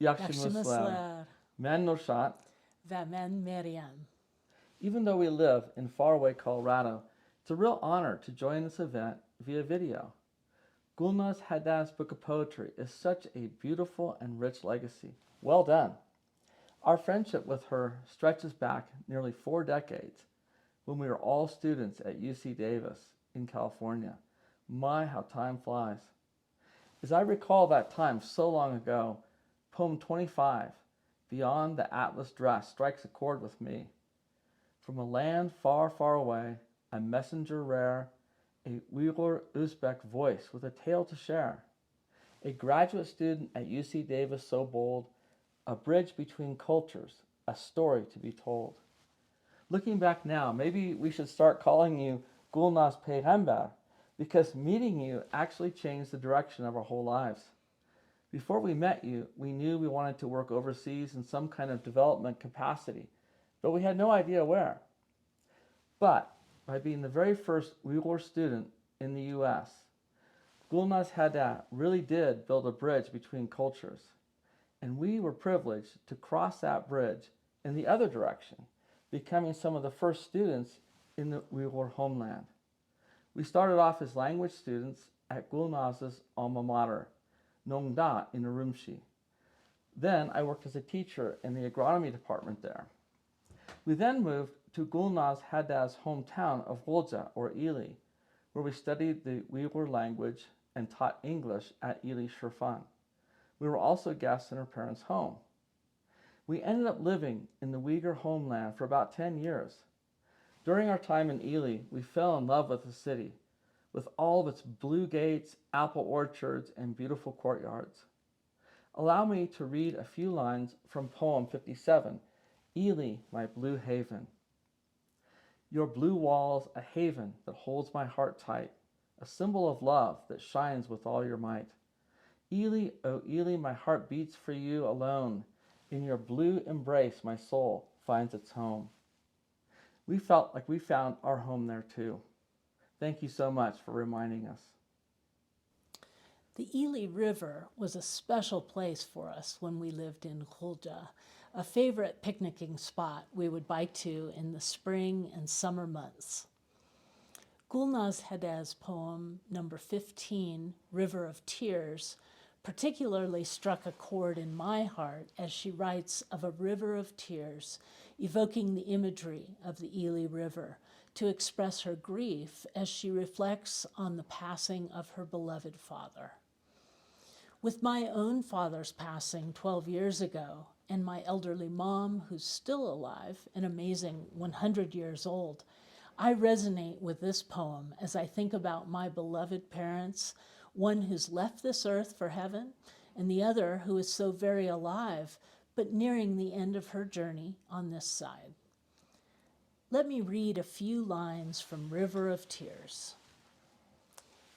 Yakşimuslar. Yakşimuslar Men Norshat. ve men Meryem. Even though we live in faraway Colorado, it's a real honor to join this event via video. Gulnaz Haddad's book of poetry is such a beautiful and rich legacy. Well done. Our friendship with her stretches back nearly 4 decades when we were all students at UC Davis in California. My, how time flies. As I recall that time so long ago, poem 25, Beyond the Atlas Dress, strikes a chord with me. From a land far, far away, a messenger rare, a Uyghur Uzbek voice with a tale to share. A graduate student at UC Davis so bold, a bridge between cultures, a story to be told. Looking back now, maybe we should start calling you Gulnaz Peygamber, because meeting you actually changed the direction of our whole lives. Before we met you, we knew we wanted to work overseas in some kind of development capacity, but we had no idea where. But by being the very first Uyghur student in the US, Gulnaz Haddad really did build a bridge between cultures. And we were privileged to cross that bridge in the other direction, becoming some of the first students in the Uyghur homeland. We started off as language students at Gulnaz's alma mater, Nongda in Urumqi. Then I worked as a teacher in the agronomy department there. We then moved to Gulnaz Haddad's hometown of Gulja, or Ili, where we studied the Uyghur language and taught English at Ili Shirfan. We were also guests in her parents' home. We ended up living in the Uyghur homeland for about 10 years. During our time in Ili, we fell in love with the city, with all of its blue gates, apple orchards, and beautiful courtyards. Allow me to read a few lines from poem 57, Ili, my blue haven. Your blue walls, a haven that holds my heart tight, a symbol of love that shines with all your might. Ili, oh Ili, my heart beats for you alone. In your blue embrace, my soul finds its home. We felt like we found our home there too. Thank you so much for reminding us. The Ili River was a special place for us when we lived in Khulja, a favorite picnicking spot we would bike to in the spring and summer months. Gulnaz Haddad's poem number 15, River of Tears, particularly struck a chord in my heart as she writes of a river of tears, evoking the imagery of the Ili River to express her grief as she reflects on the passing of her beloved father. With my own father's passing 12 years ago, and my elderly mom, who's still alive, an amazing 100 years old, I resonate with this poem as I think about my beloved parents, one who's left this earth for heaven, and the other who is so very alive, but nearing the end of her journey on this side. Let me read a few lines from River of Tears.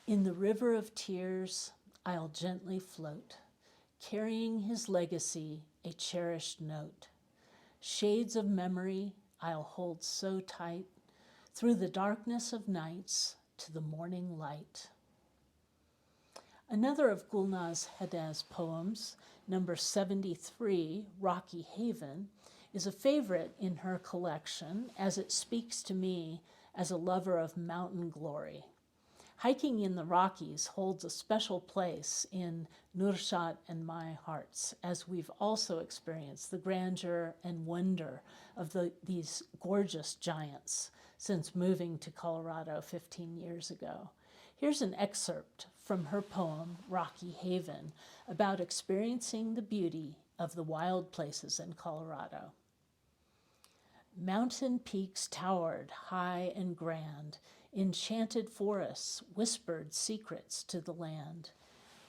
In the river of tears, I'll gently float, carrying his legacy, a cherished note. Shades of memory I'll hold so tight, through the darkness of nights to the morning light. Another of Gulnaz Haddad's poems, number 73, Rocky Haven, is a favorite in her collection as it speaks to me as a lover of mountain glory. Hiking in the Rockies holds a special place in Nurshat and my hearts, as we've also experienced the grandeur and wonder of these gorgeous giants since moving to Colorado 15 years ago. Here's an excerpt from her poem, Rocky Haven, about experiencing the beauty of the wild places in Colorado. Mountain peaks towered high and grand, enchanted forests whispered secrets to the land.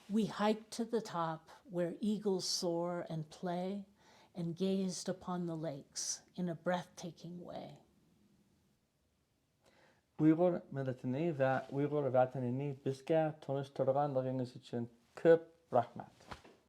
We hiked to the top where eagles soar and play, and gazed upon the lakes in a breathtaking way. Uyghur milletini ve Uyghur vatanini bizga tanıştırganlığınız için köp rahmet.